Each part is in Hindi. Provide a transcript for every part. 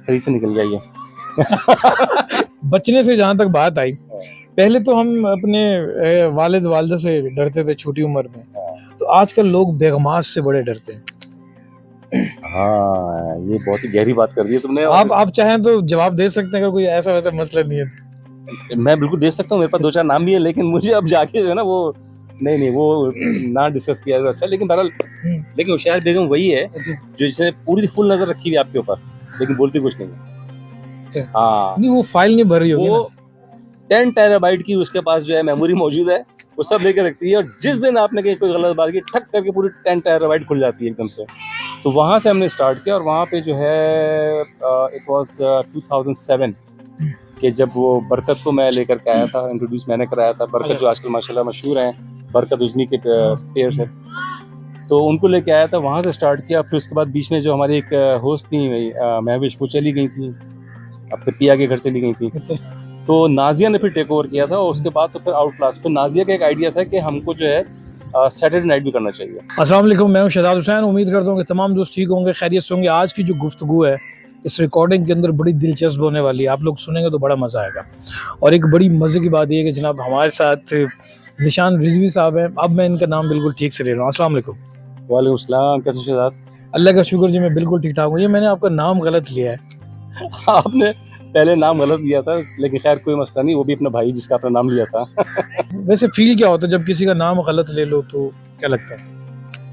खरीद से निकल गया ये। बचने से जहाँ तक बात आई, पहले तो हम अपने वालिद वालिदा से डरते थे छोटी उम्र में, तो आजकल लोग बेगमास से बड़े डरते हैं। हाँ, ये बहुत ही गहरी बात कर दी है तुमने। आप चाहें तो जवाब दे सकते हैं, अगर कोई ऐसा वैसा मसला नहीं है। मैं बिल्कुल दे सकता हूँ, मेरे पास 2-4 नाम भी है, लेकिन मुझे अब जाके जो है ना वो नहीं वो ना डिस्कस किया जाए अच्छा। लेकिन बहरहाल लेकिन होशियार बेगम वही है जो जिसने पूरी फुल नजर रखी हुई आपके ऊपर, लेकिन बोलती कुछ नहीं है। हाँ, नहीं वो फाइल नहीं भर रही होगी, वो 10 टेराबाइट की उसके पास जो है मेमोरी मौजूद है, वो सब लेके रखती है, और जिस दिन आपने कहीं कोई गलत बात की, ठक करके पूरी 10 टेराबाइट खुल जाती है एकदम से। तो वहाँ से हमने स्टार्ट किया, और वहाँ पे जो है इट वाज 2007 कि जब वो बरकत को मैं लेकर के आया था, इंट्रोड्यूस मैंने कराया था। बरकत जो आजकल माशाल्लाह मशहूर हैं, बरकत उज़मी के पेयर से, तो उनको लेके आया था, वहाँ से स्टार्ट किया। फिर उसके बाद बीच में जो हमारी एक होस्ट थी महविश, वो चली गई थी, अपने पिया के घर चली गई थी। तो नाजिया ने फिर टेक ओवर किया था, और उसके बाद तो फिर आउटक्लास। फिर नाजिया का एक आइडिया था कि हमको जो है सैटरडे नाइट भी करना चाहिए। अस्सलाम वालेकुम, मैं हूं शहजाद हुसैन। उम्मीद करता हूं कि तमाम दोस्त ठीक होंगे, खैरियत से होंगे। आज की जो गुफ्तगू है इस रिकॉर्डिंग के अंदर बड़ी दिलचस्प होने वाली है, आप लोग सुनेंगे तो बड़ा मज़ा आएगा। और एक बड़ी मज़े की बात यह है कि जनाब हमारे साथ ज़ीशान रिजवी साहब हैं। अब मैं इनका नाम बिल्कुल ठीक से ले रहा हूँ। अस्सलाम वालेकुम। वालेकुम अस्सलाम, कैसे शहजाद? अल्लाह का शुक्र जी, मैं बिल्कुल ठीक ठाक हूँ। ये मैंने आपका नाम गलत लिया है। आपने पहले नाम गलत लिया था, लेकिन खैर कोई मसला नहीं, वो भी अपना भाई जिसका अपना नाम लिया था। वैसे फील क्या होता है जब किसी का नाम गलत ले लो, तो क्या लगता है?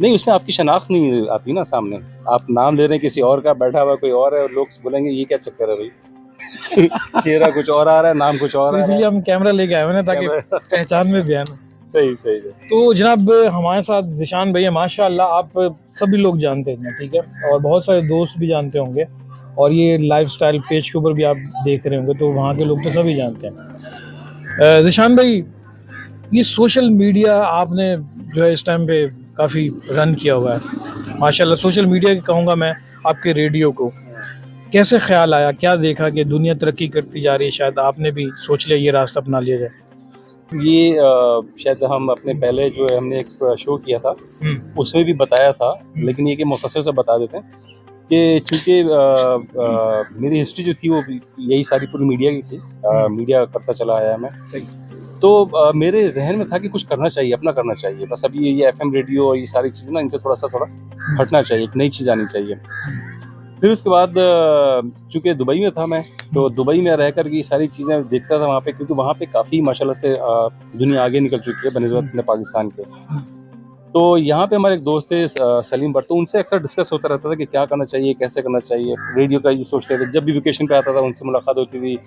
नहीं, उसमें आपकी शनाख्त नहीं आती ना सामने। आप नाम ले रहे हैं किसी और का, बैठा हुआ कोई और है, और लोग बोलेंगे ये क्या चक्कर है भाई। चेहरा कुछ और आ रहा है, नाम कुछ और आ रहा है। इसलिए हम कैमरा लेके आए हुए ना, ताकि पहचान में भी आए ना। सही सही है। तो जनाब हमारे साथ ज़ीशान भैया, माशाल्लाह आप सभी लोग जानते हैं, ठीक है, और बहुत सारे दोस्त भी जानते होंगे, और ये लाइफस्टाइल पेज के ऊपर भी आप देख रहे होंगे, तो वहाँ के लोग तो सभी जानते हैं। ज़ीशान भाई, ये सोशल मीडिया आपने जो है इस टाइम पे काफ़ी रन किया हुआ है माशाल्लाह। सोशल मीडिया की कहूँगा मैं, आपके रेडियो को कैसे ख्याल आया, क्या देखा कि दुनिया तरक्की करती जा रही है, शायद आपने भी सोच लिया ये रास्ता अपना लिया जाए? ये शायद हम अपने पहले जो है हमने एक शो किया था, उसमें भी बताया था, लेकिन ये कि मुख्तसर से बता देते हैं कि चूँकि मेरी हिस्ट्री जो थी वो यही सारी पूरी मीडिया की थी। मीडिया करता चला आया मैं। सही। तो मेरे जहन में था कि कुछ करना चाहिए, अपना करना चाहिए। बस अभी ये FM रेडियो और ये सारी चीज़ें ना, इनसे थोड़ा हटना चाहिए, एक नई चीज़ आनी चाहिए। फिर उसके बाद चूँकि दुबई में था मैं, तो दुबई में रह कर के ये सारी चीज़ें देखता था वहाँ पे, क्योंकि वहाँ पे काफ़ी माशाल्लाह से दुनिया आगे निकल चुकी है बनिस्बत अपने पाकिस्तान के। तो यहाँ पे हमारे एक दोस्त थे सलीम भट्ट, तो उनसे अक्सर डिस्कस होता रहता था कि क्या करना चाहिए, कैसे करना चाहिए। रेडियो का ये सोचते थे, जब भी वेकेशन पे आता था उनसे मुलाकात होती थी।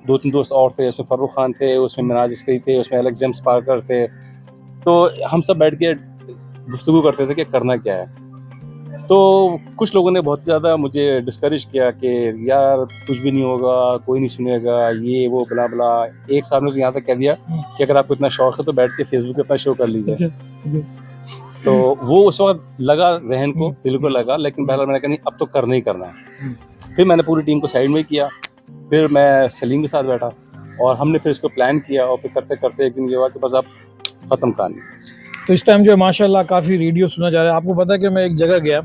2-3 दोस्त और थे, उसमें फ़र्रुख खान थे, उसमें मिनाज अस्करी थे, उसमें एलेक्स जेम्स पार्कर थे। तो हम सब बैठ के गुफ्तगू करते थे कि करना क्या है। तो कुछ लोगों ने बहुत ज़्यादा मुझे डिस्करेज किया कि यार कुछ भी नहीं होगा, कोई नहीं सुनेगा, ये वो बला बला। एक साहब ने तो यहाँ तक कह दिया कि अगर आपको इतना शौक है तो बैठ के फेसबुक पे अपना शो कर लीजिए। तो वो उस वक्त लगा जहन को, दिल को लगा, लेकिन पहले मैंने कहा नहीं, अब तो करना ही करना है। फिर मैंने पूरी टीम को साइड में किया, फिर मैं सलीम के साथ बैठा, और हमने फिर इसको प्लान किया, और फिर करते करते एक दिन ये हुआ कि बस अब ख़त्म कहानी। तो इस टाइम जो है माशाल्लाह काफ़ी रेडियो सुना जा रहा है। आपको पता है कि मैं एक जगह गया,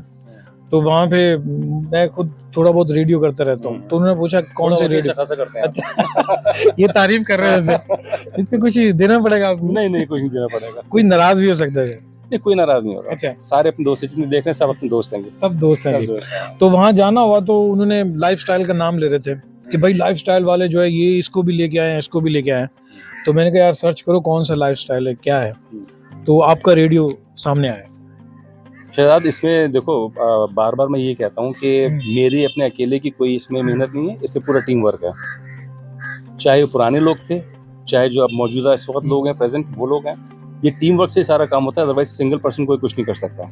तो वहाँ पे मैं खुद थोड़ा बहुत रेडियो करता रहता हूँ, तो उन्होंने पूछा कौन से रेडियो करते हैं। अच्छा। ये तारीफ कर रहे हैं वैसे, इसमें कुछ देना पड़ेगा आपको? नहीं कुछ नहीं देना पड़ेगा। कोई नाराज भी हो सकता है? नहीं, कोई नाराज नहीं होगा। अच्छा, सारे अपने दोस्त जितने देख रहे हैं सब अपने दोस्त हैं, सब दोस्त हैं सब जी। दोस्त हैं। तो वहाँ जाना हुआ, तो उन्होंने लाइफस्टाइल का नाम ले रहे थे कि भाई लाइफस्टाइल वाले जो है ये इसको भी लेके आए हैं, इसको भी लेके आए हैं। तो मैंने कहा यार सर्च करो कौन सा लाइफस्टाइल है, क्या है, तो आपका रेडियो सामने आया। शहजाद, इसमें देखो बार बार मैं ये कहता हूँ कि मेरी अपने अकेले की कोई इसमें मेहनत नहीं है, इसमें पूरा टीम वर्क है। चाहे वो पुराने लोग थे, चाहे जो अब मौजूदा इस वक्त लोग हैं, प्रेजेंट वो लोग हैं, ये टीम वर्क से सारा काम होता है, अदरवाइज सिंगल पर्सन कोई कुछ नहीं कर सकता।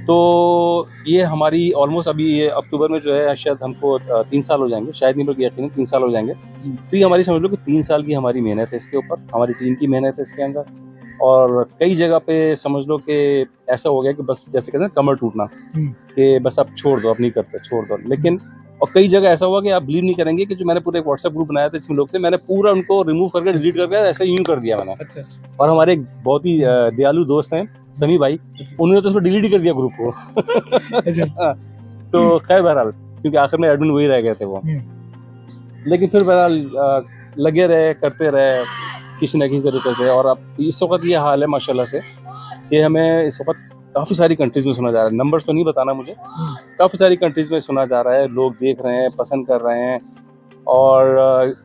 तो ये हमारी ऑलमोस्ट अभी ये अक्टूबर में जो है शायद हमको 3 साल हो जाएंगे, शायद नहीं बल्कि यकीनन 3 साल हो जाएंगे। तो ये हमारी समझ लो कि 3 साल की हमारी मेहनत है इसके ऊपर, हमारी टीम की मेहनत है इसके अंदर। और कई जगह पे समझ लो कि ऐसा हो गया कि बस जैसे कहते हैं कमर टूटना, कि बस अब छोड़ दो, अब नहीं करते, छोड़ दो। लेकिन और कई जगह ऐसा हुआ कि आप बिलीव नहीं करेंगे कि जो मैंने पूरा एक व्हाट्सएप ग्रुप बनाया था, इसमें लोग थे, मैंने पूरा उनको रिमूव करके डिलीट करके ऐसे यूं कर दिया मैंने। अच्छा। और हमारे एक बहुत ही दयालु दोस्त हैं समी भाई, उन्होंने तो उसको डिलीट ही कर दिया ग्रुप को। अच्छा। तो खैर बहरहाल क्योंकि आखिर में एडमिन वही रह गए थे वो। लेकिन फिर बहरहाल लगे रहे, करते रहे किसी न किसी तरीके से। और अब इस वक्त ये हाल है माशाल्लाह से कि हमें इस वक्त काफ़ी सारी कंट्रीज़ में सुना जा रहा है। नंबर्स तो नहीं बताना मुझे, काफ़ी सारी कंट्रीज़ में सुना जा रहा है, लोग देख रहे हैं, पसंद कर रहे हैं और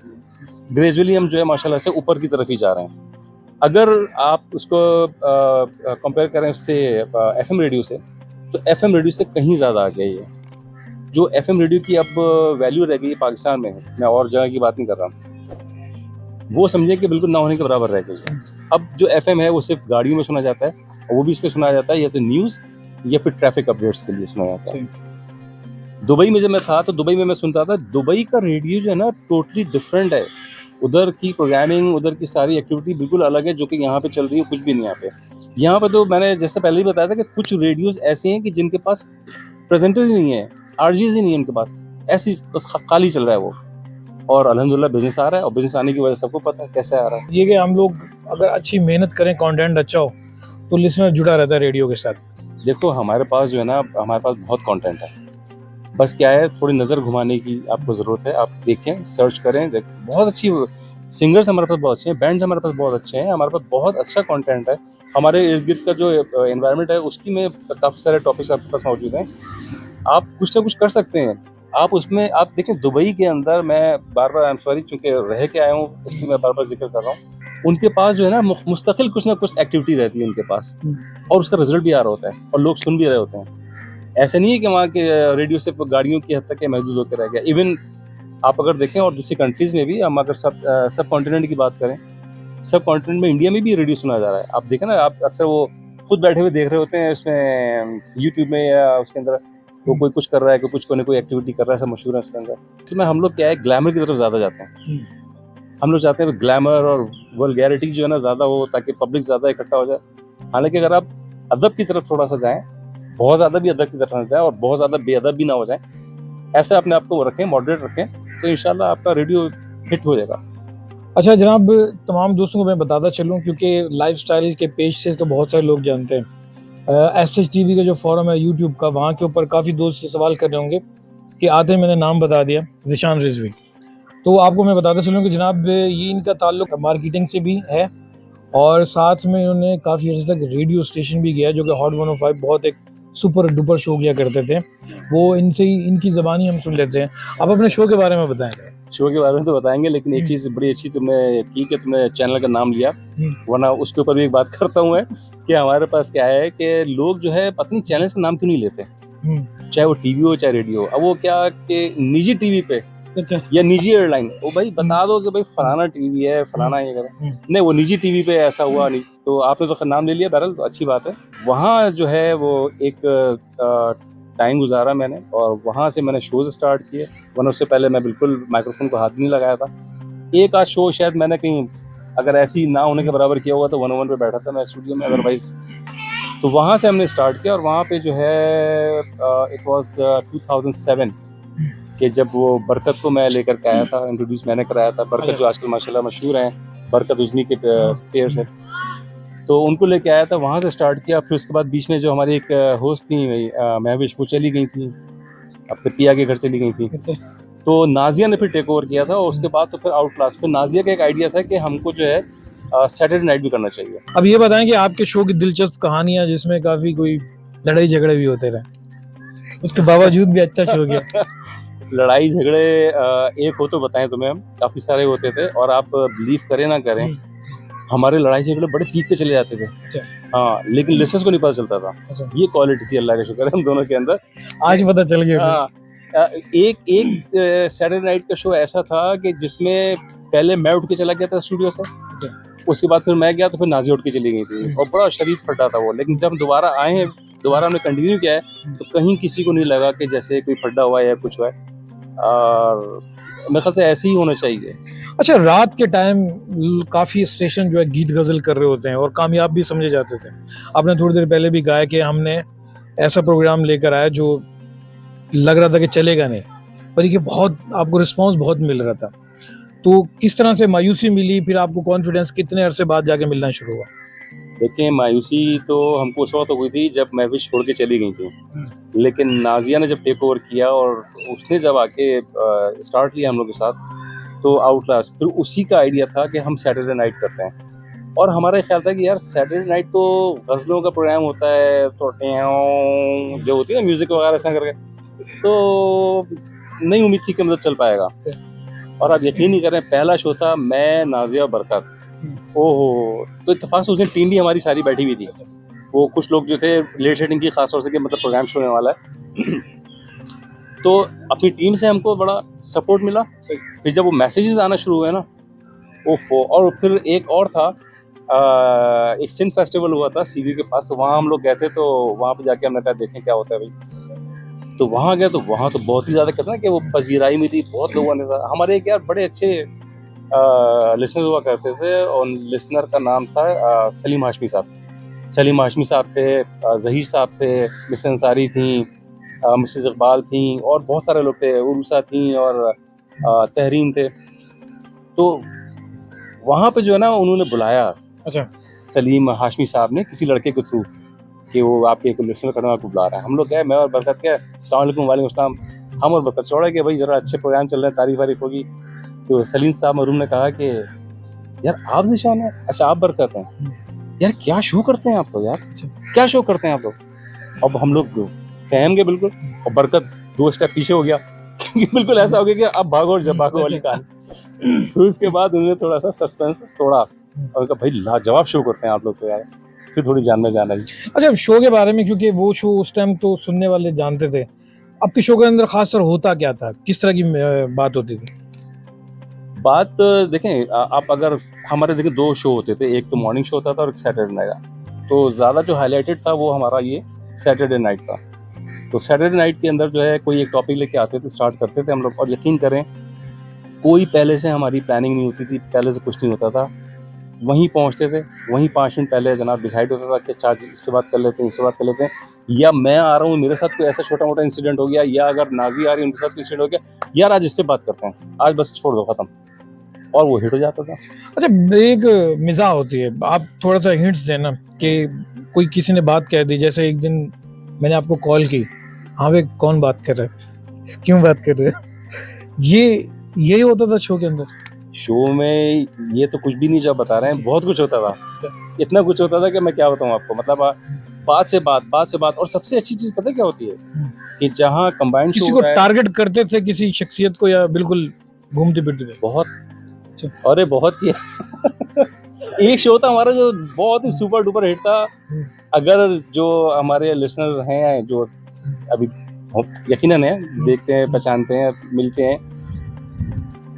ग्रेजुअली हम जो है माशाल्लाह से ऊपर की तरफ ही जा रहे हैं। अगर आप उसको कंपेयर करें उससे एफएम रेडियो से, तो एफएम रेडियो से कहीं ज़्यादा आ गई है। जो एफएम रेडियो की अब वैल्यू रह गई है पाकिस्तान में, मैं और जगह की बात नहीं कर रहा, वो समझे कि बिल्कुल ना होने के बराबर रह गई है। अब जो एफएम है वो सिर्फ गाड़ियों में सुना जाता है, और वो भी इसलिए सुना जाता है या तो न्यूज़ या फिर ट्रैफिक अपडेट्स के लिए सुना जाता है। दुबई में जब मैं था तो दुबई में मैं सुनता था, दुबई का रेडियो जो है ना टोटली डिफरेंट है। उधर की प्रोग्रामिंग, उधर की सारी एक्टिविटी बिल्कुल अलग है, जो कि यहाँ पे चल रही है कुछ भी नहीं यहाँ पे। यहाँ पे तो मैंने जैसे पहले ही बताया था कि कुछ रेडियोज़ ऐसे हैं कि जिनके पास प्रेजेंटर ही नहीं है, आरजेज़ ही नहीं है उनके पास, ऐसी बस खाली चल रहा है वो। और अल्हम्दुलिल्लाह बिज़नेस आ रहा है, और बिज़नेस आने की वजह सबको पता है कैसे आ रहा है। ये कि हम लोग अगर अच्छी मेहनत करें, कंटेंट अच्छा हो, तो लिसनर जुड़ा रहता है रेडियो के साथ। देखो हमारे पास जो है ना, हमारे पास बहुत कंटेंट है, बस क्या है थोड़ी नज़र घुमाने की आपको ज़रूरत है। आप देखें, सर्च करें, बहुत अच्छी सिंगर्स हमारे पास बहुत अच्छे हैं, बैंड्स हमारे पास बहुत अच्छे हैं, हमारे पास बहुत अच्छा कंटेंट है। हमारे इर्द-गिर्द का जो एनवायरनमेंट है उसकी में काफ़ी सारे टॉपिक्स आपके पास मौजूद हैं। आप कुछ ना कुछ कर सकते हैं। आप उसमें आप देखें दुबई के अंदर, मैं बार-बार आई एम सॉरी चूँकि रह के आया हूँ इसलिए मैं बार-बार ज़िक्र कर रहा हूँ। उनके पास जो है ना मुस्तकिल कुछ ना कुछ एक्टिविटी रहती है उनके पास, और उसका रिज़ल्ट भी आ रहा होता है और लोग सुन भी रहे होते हैं। ऐसा नहीं है कि वहाँ के रेडियो सिर्फ गाड़ियों की हद तक के महदूद होकर रह गया। इवन आप अगर देखें और दूसरी कंट्रीज़ में भी, हम अगर सब कॉन्टिनेंट की बात करें, सब कॉन्टिनेंट में इंडिया में भी रेडियो सुना जा रहा है। आप देखें ना, आप अक्सर वो खुद बैठे हुए देख रहे होते हैं उसमें यूट्यूब में या उसके अंदर, तो कोई कुछ कर रहा है, कोई कोई एक्टिविटी कर रहा है, सब मशहूर है उसके अंदर। इसमें हम लोग क्या है, ग्लैमर की तरफ ज़्यादा जाते हैं। हम लोग चाहते हैं ग्लैमर और वल्गैरिटी जो है ना ज़्यादा हो, ताकि पब्लिक ज़्यादा इकट्ठा हो जाए। हालांकि अगर आप अदब की तरफ थोड़ा सा जाएँ, बहुत ज़्यादा भी अदब की तरफ ना जाए और बहुत ज़्यादा बेअदब भी ना हो जाए, ऐसा अपने आप को रखें, मॉडरेट रखें, तो इंशाल्लाह आपका रेडियो हिट हो जाएगा। अच्छा जनाब, तमाम दोस्तों को मैं बताता चलूँ, क्योंकि लाइफस्टाइल के पेज से तो बहुत सारे लोग जानते हैं। SHTV का जो फोरम है यूट्यूब का, वहाँ के ऊपर काफ़ी दोस्त से सवाल कर रहे होंगे कि आते ही मैंने नाम बता दिया, ज़िशान रिजवी। तो आपको मैं बताता चलूँ कि जनाब ये इनका ताल्लुक मार्केटिंग से भी है, और साथ में इन्होंने काफ़ी अर्से तक रेडियो स्टेशन भी किया, जो कि हॉट 105 बहुत एक सुपर डुपर शो किया करते थे। वो इनसे ही, इनकी ज़बानी हम सुन लेते हैं। आप अपने शो के बारे में बताएं। शो के बारे में तो बताएंगे, लेकिन एक चीज़ बड़ी अच्छी तुमने की कि तुमने चैनल का नाम लिया, वरना उसके ऊपर भी एक बात करता हूँ मैं कि हमारे पास क्या है कि लोग जो है पता नहीं चैनल का नाम क्यों नहीं लेते, चाहे वो टीवी हो चाहे रेडियो। अब वो क्या कि निजी टीवी पे अच्छा, या निजी एयरलाइन, वो भाई बता दो कि भाई फलाना टीवी है, फलाना ये करे, नहीं वो निजी टीवी पे ऐसा हुआ नहीं, तो आपने तो नाम ले लिया, बहरहाल तो अच्छी बात है। वहाँ जो है वो एक टाइम गुजारा मैंने, और वहाँ से मैंने शोज स्टार्ट किए, वरना उससे पहले मैं बिल्कुल माइक्रोफोन को हाथ नहीं लगाया था। एक आध शो शायद मैंने कहीं अगर ऐसी ना होने के बराबर किया होगा तो 101 पे बैठा था मैं स्टूडियो में, अदरवाइज तो वहाँ से हमने स्टार्ट किया। और वहाँ पे जो है इट वाज 2007 कि जब वो बरकत को मैं लेकर के आया था, इंट्रोड्यूस मैंने कराया था। बरकत जो आजकल माशाल्लाह मशहूर हैं, बरकत उजनी के पेयर से, तो उनको लेके आया था, वहाँ से स्टार्ट किया। फिर उसके बाद बीच में जो हमारी एक होस्ट थी महविश, वो चली गई थी, अपने पिया के घर चली गई थी, तो नाजिया ने फिर टेक ओवर किया था। और उसके बाद तो फिर आउट क्लास पे नाजिया का एक आइडिया था कि हमको जो है सैटरडे नाइट भी करना चाहिए। अब ये बताएं कि आपके शो की दिलचस्प कहानियां, जिसमें काफ़ी कोई लड़ाई झगड़े भी होते रहे, उसके बावजूद भी अच्छा शो किया। लड़ाई झगड़े एक हो तो बताएं तुम्हें, हम काफ़ी सारे होते थे, और आप बिलीव करें ना करें, हमारे लड़ाई झगड़े बड़े पीक पे चले जाते थे। अच्छा। हाँ, लेकिन लिसनर्स को नहीं पता चलता था। अच्छा। ये क्वालिटी थी, अल्लाह का शुक्र है हम दोनों के अंदर। आज पता चल गया। हाँ, एक सैटरडे नाइट का शो ऐसा था कि जिसमें पहले मैं उठ के चला गया था स्टूडियो से, उसके बाद फिर मैं गया तो फिर नाज़िया उठ के चली गई थी, और बड़ा शदीद फटा था वो। लेकिन जब हम दोबारा आए हैं, दोबारा हमने कंटिन्यू किया है, तो कहीं किसी को नहीं लगा कि जैसे कोई फटा हुआ है या कुछ हुआ है। और मेरे ख्याल से ऐसे ही होना चाहिए। अच्छा, रात के टाइम काफ़ी स्टेशन जो है गीत गज़ल कर रहे होते हैं और कामयाब भी समझे जाते थे। आपने थोड़ी देर पहले भी कहा कि हमने ऐसा प्रोग्राम लेकर आया जो लग रहा था कि चलेगा नहीं, पर ये बहुत आपको रिस्पांस बहुत मिल रहा था। तो किस तरह से मायूसी मिली, फिर आपको कॉन्फिडेंस कितने अरसे बाद जाके मिलना शुरू हुआ? देखिए, मायूसी तो हमको उस वक्त हुई थी जब महविश छोड़ के चली गई थी। लेकिन नाजिया ने जब टेक ओवर किया और उसने जब आके स्टार्ट लिया हम लोग के साथ, तो आउटलास्ट फिर उसी का आइडिया था कि हम सैटरडे नाइट करते हैं। और हमारा ख्याल था कि यार सैटरडे नाइट तो गज़लों का प्रोग्राम होता है, तो ट्यों जो होती है ना म्यूज़िक वगैरह ऐसा करके, तो नहीं उम्मीद थी कि मतलब चल पाएगा। और आप यकीन नहीं कर रहे हैं, पहला शो था मैं, नाजिया और बरकत। ओहो! तो इत्तेफ़ाक से उस दिन टीम भी हमारी सारी बैठी हुई थी। वो कुछ लोग जो थे लेट सेटिंग की ख़ास तौर से कि मतलब प्रोग्राम शुरू होने वाला है। तो अपनी टीम से हमको बड़ा सपोर्ट मिला। फिर जब वो मैसेजेस आना शुरू हुए ना, ओफ़ो! और फिर एक और था, एक सिंध फेस्टिवल हुआ था सीवी के पास, तो वहाँ हम लोग गए थे, तो वहाँ पे जाके हमने कहा देखें क्या होता है भाई। तो वहाँ गए तो वहाँ तो बहुत ही ज़्यादा कहते हैं ना कि वो पज़ीराई मिली, बहुत लोगों ने हमारे एक यार बड़े अच्छे लिसनर हुआ करते थे, और लिसनर का नाम था सलीम हाशमी साहब। सलीम हाशमी साहब थे, ज़हीर साहब थे, मिस अंसारी थी, मिसेस इकबाल थी, और बहुत सारे लोग थे, उरूसा थी, और तहरीन थे। तो वहाँ पे जो है ना उन्होंने बुलाया, अच्छा, सलीम हाशमी साहब ने किसी लड़के के थ्रू कि वो आपके एक लिसनर करने आपको बुला रहा है। हम लोग गए, मैं और बरकत गए, अस्सलाम वालेकुम। वालेकुम अस्सलाम। हम और बरकत चौड़ा कि भाई ज़रा अच्छे प्रोग्राम चल रहे हैं, तारीफ वारीफ होगी। तो सलीम साहब मरूम ने कहा कि यार आप ज़ीशान हैं? अच्छा आप बरकत हैं? यार क्या शो करते हैं आप लोग यार? क्या शो करते हैं आप लोग? अब हम लोग सहम गए बिल्कुल, और बरकत 2 स्टेप पीछे हो गया। बिल्कुल ऐसा हो गया कि अब भागो और जब भागो वाली कहानी। फिर उसके बाद उन्होंने थोड़ा सा सस्पेंस तोड़ा और कहा भाई लाजवाब शो करते हैं आप लोग तो यार। फिर थोड़ी जानना जाना ही। अच्छा, शो के बारे में, क्योंकि वो शो उस टाइम तो सुनने वाले जानते थे। आपके शो के अंदर खास कर होता क्या था? किस तरह की बात होती थी? बात देखें, आप अगर हमारे देखें 2 शो होते थे, एक तो मॉर्निंग शो होता था और एक सैटरडे नाइट का। तो ज़्यादा जो हाईलाइटेड था वो हमारा ये सैटरडे नाइट था। तो सैटरडे नाइट के अंदर जो है कोई एक टॉपिक लेके आते थे, स्टार्ट करते थे हम लोग, और यकीन करें कोई पहले से हमारी प्लानिंग नहीं होती थी, पहले से कुछ नहीं होता था। वहीं पहुँचते थे, वहीं 5 मिनट पहले जनाब डिसाइड होता था कि अच्छा आज इस पे बात कर लेते हैं, इस पे बात कर लेते हैं, या मैं आ रहा हूँ मेरे साथ कोई ऐसा छोटा-मोटा इंसिडेंट हो गया, या अगर नाज़ी आ रही है उनके साथ कोई इंसिडेंट हो गया, यार आज इस पे बात करते हैं, आज बस छोड़ दो खत्म, और वो हिट हो जाता था। अच्छा, एक मिज़ाह होती है, आप थोड़ा-सा हिंट्स देना कि कोई किसी ने बात कह दी, जैसे एक दिन मैंने आपको कॉल की, हाँ भाई कौन बात कर रहा है? क्यों बात कर रहे हो? यही होता था शो के अंदर? शो में ये तो कुछ भी नहीं जो आप बता रहे हैं, बहुत कुछ होता था। इतना कुछ होता था कि मैं क्या बताऊँ आपको, मतलब बात से बात, और सबसे अच्छी चीज़ पता है क्या होती है? कि जहाँ कंबाइंड शो किसी हो को रहा है, टारगेट करते थे, किसी शख्सियत को, या बिल्कुल घूमते-फिरते थे? बहुत, अरे बहुत किया। एक शो था हमारा जो बहुत ही सुपर डुपर हिट था। अगर जो हमारे लिसनर हैं जो अभी यकीनन है, देखते हैं, पहचानते हैं, मिलते हैं,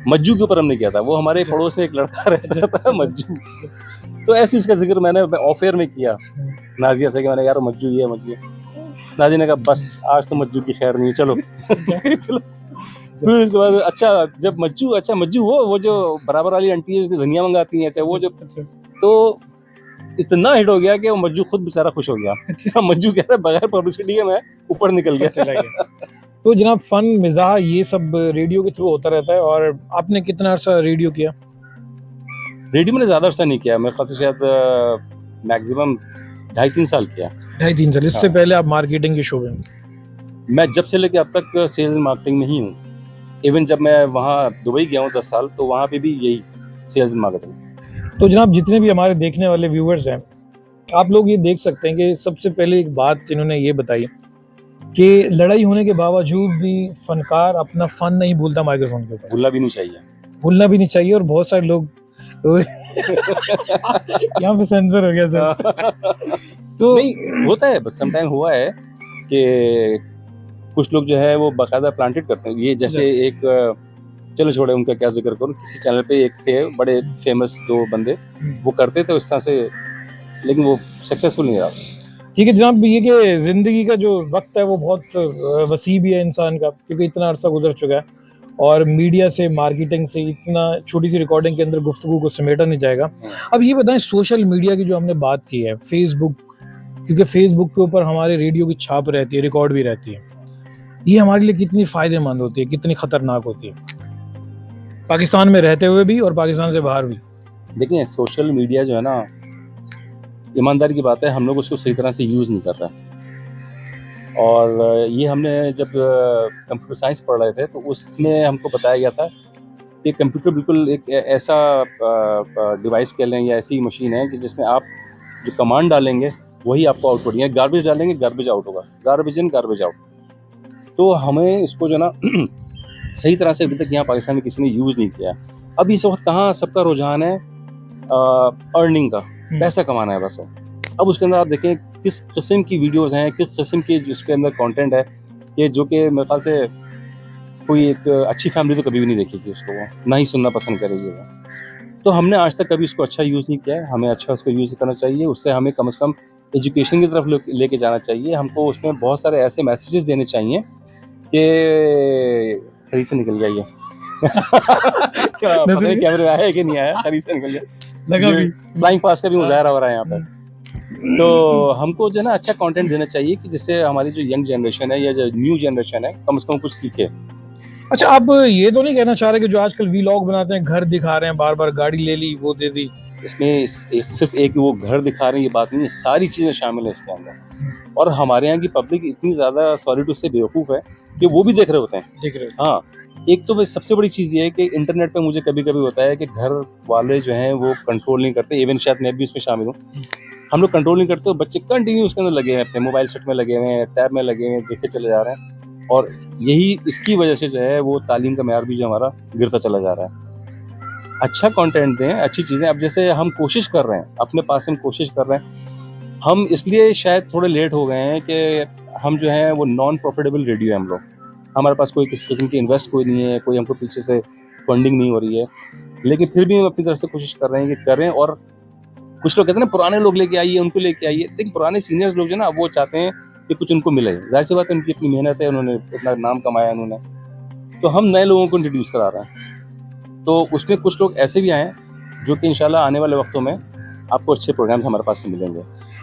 मज्जू के ऊपर हमने किया था। वो हमारे पड़ोस में एक लड़का रहता था मज्जू, तो ऐसे उसका जिक्र मैंने ऑफ एयर में किया नाजिया से कि मैंने यार मज्जू ये मज्जू ये। नाजिया ने कहा बस आज तो मज्जू की खैर नहीं है, चलो। चलो। फिर उसके बाद जब मज्जू वो जो बराबर वाली आंटी है जिसे धनिया मंगाती हैं, अच्छा वो जो, तो इतना हिट हो गया कि वो मज्जू खुद बेचारा खुश हो गया। मज्जू कह रहा है बगैर पब्लिसिटी के मैं ऊपर निकल गया। तो जनाब, फन, मिज़ाह ये सब रेडियो के थ्रू होता रहता है। और आपने कितना अर्सा रेडियो किया? रेडियो मैंने ज़्यादा अर्सा नहीं किया, मेरे ख्याल से शायद मैक्सिमम 2.5-3 साल किया। 2.5-3 साल। इससे हाँ। पहले आप मार्केटिंग के शो में? मैं जब से लेके अब तक सेल्स मार्केटिंग में ही हूँ। इवन जब मैं वहाँ दुबई गया हूँ 10 साल, तो वहाँ पे भी यही सेल्स मार्केटिंग। तो जनाब, जितने भी हमारे देखने वाले व्यूअर्स हैं, आप लोग ये देख सकते हैं कि सबसे पहले एक बात इन्होंने ये बताई कि लड़ाई होने के बावजूद भी फनकार अपना फन नहीं भूलता माइक्रोफोन के ऊपर। भूलना भी नहीं चाहिए। भूलना भी नहीं चाहिए। और बहुत सारे लोग यहाँ पे सेंसर हो गया सर। तो नहीं होता है, बस समटाइम हुआ है कि कुछ लोग जो है वो बाकायदा प्लांटेड करते हैं। ये जैसे एक चलो छोड़े उनका क्या जिक्र करूँ, किसी चैनल पे एक थे बड़े फेमस 2 बंदे, वो करते थे उस तरह से, लेकिन वो सक्सेसफुल नहीं रहा। ठीक है जनाब, ये कि ज़िंदगी का जो वक्त है वो बहुत वसी भी है इंसान का, क्योंकि इतना अरसा गुजर चुका है, और मीडिया से, मार्केटिंग से इतना छोटी सी रिकॉर्डिंग के अंदर गुफ्तगू को समेटा नहीं जाएगा। अब ये बताएं, सोशल मीडिया की जो हमने बात की है, फेसबुक, क्योंकि फेसबुक के ऊपर हमारे रेडियो की छाप रहती है, रिकॉर्ड भी रहती है, ये हमारे लिए कितनी फ़ायदेमंद होती है, कितनी ख़तरनाक होती है, पाकिस्तान में रहते हुए भी और पाकिस्तान से बाहर भी? देखिए सोशल मीडिया जो है ना, ईमानदारी की बात है, हम लोग उसको सही तरह से यूज़ नहीं कर रहे, और ये हमने जब कंप्यूटर साइंस पढ़ रहे थे तो उसमें हमको बताया गया था कि कंप्यूटर बिल्कुल एक ऐसा डिवाइस कह लें या ऐसी मशीन है कि जिसमें आप जो कमांड डालेंगे वही आपको आउटपुट, या गार्बेज डालेंगे गार्बेज आउट होगा, गार्बेज इन गार्बेज आउट। तो हमें इसको जो ना सही तरह से अभी तक यहाँ पाकिस्तान में किसी ने यूज़ नहीं किया। अब इस वक्त कहाँ सबका रुझान है अर्निंग का, पैसा कमाना है बस। अब उसके अंदर आप देखें किस किस्म की वीडियोस हैं, किस किस्म की उसके अंदर कंटेंट है कि जो कि मेरे ख्याल से कोई एक अच्छी फैमिली तो कभी भी नहीं देखेगी उसको, वो ना ही सुनना पसंद करेगी वो। तो हमने आज तक कभी उसको अच्छा यूज़ नहीं किया है, हमें अच्छा उसको यूज़ करना चाहिए। उससे हमें कम से कम एजुकेशन की तरफ लेके जाना चाहिए। हमको उसमें बहुत सारे ऐसे मैसेजेस देने चाहिए कि खरीद से निकल गया ये क्या पता नहीं कैमरे में आया है कि नहीं आया, खरीद से निकल गया लगा भी फ्लाइंग पास का भी मुजाहरा हो रहा है यहाँ पे। तो हमको जो है ना अच्छा कंटेंट देना चाहिए कि जिससे हमारी जो यंग जनरेशन है या जो न्यू जनरेशन है कम से कम कुछ सीखे। अच्छा, आप ये तो नहीं कहना चाह रहे कि जो आजकल वीलॉग बनाते हैं, घर दिखा रहे हैं, बार बार गाड़ी ले ली, वो दे दी? इसमें सिर्फ एक वो घर दिखा रहे हैं ये बात नहीं है, सारी चीज़ें शामिल है इसके अंदर। और हमारे यहाँ की पब्लिक इतनी ज़्यादा सॉरी टू से बेवकूफ़ है कि वो भी देख रहे होते हैं। दिख रहे? हाँ, एक तो बस सबसे बड़ी चीज़ ये है कि इंटरनेट पे मुझे कभी-कभी होता है कि घर वाले जो हैं वो कंट्रोल नहीं करते, इवन शायद मैं भी उसमें शामिल हूँ। हम लोग कंट्रोल नहीं करते और बच्चे कंटिन्यू उसके अंदर लगे हैं, अपने मोबाइल सेट में लगे हुए हैं, टैब में लगे हुए हैं, देखे चले जा रहे हैं। और यही इसकी वजह से जो है वो तालीम का मेयार भी जो हमारा गिरता चला जा रहा है। अच्छा कंटेंट दें, अच्छी चीज़ें। अब जैसे हम कोशिश कर रहे हैं, अपने पास से हम कोशिश कर रहे हैं। हम इसलिए शायद थोड़े लेट हो गए हैं कि हम जो हैं वो नॉन प्रॉफिटेबल रेडियो है हम लोग। हमारे पास कोई किसी किस्म की इन्वेस्ट कोई नहीं है, कोई हमको पीछे से फंडिंग नहीं हो रही है। लेकिन फिर भी हम अपनी तरफ से कोशिश कर रहे हैं कि करें। और कुछ लोग कहते हैं ना पुराने लोग लेके आइए, उनको लेके आइए। लेकिन पुराने सीनियर्स लोग जो ना वो चाहते हैं कि कुछ उनको मिले। ज़ाहिर सी बात है उनकी अपनी मेहनत है, उन्होंने इतना नाम कमाया उन्होंने। तो हम नए लोगों को इंट्रोड्यूस करा रहे हैं। तो उसमें कुछ लोग ऐसे भी आए हैं जो कि इंशाल्लाह आने वाले वक्तों में आपको अच्छे प्रोग्राम्स हमारे पास से मिलेंगे।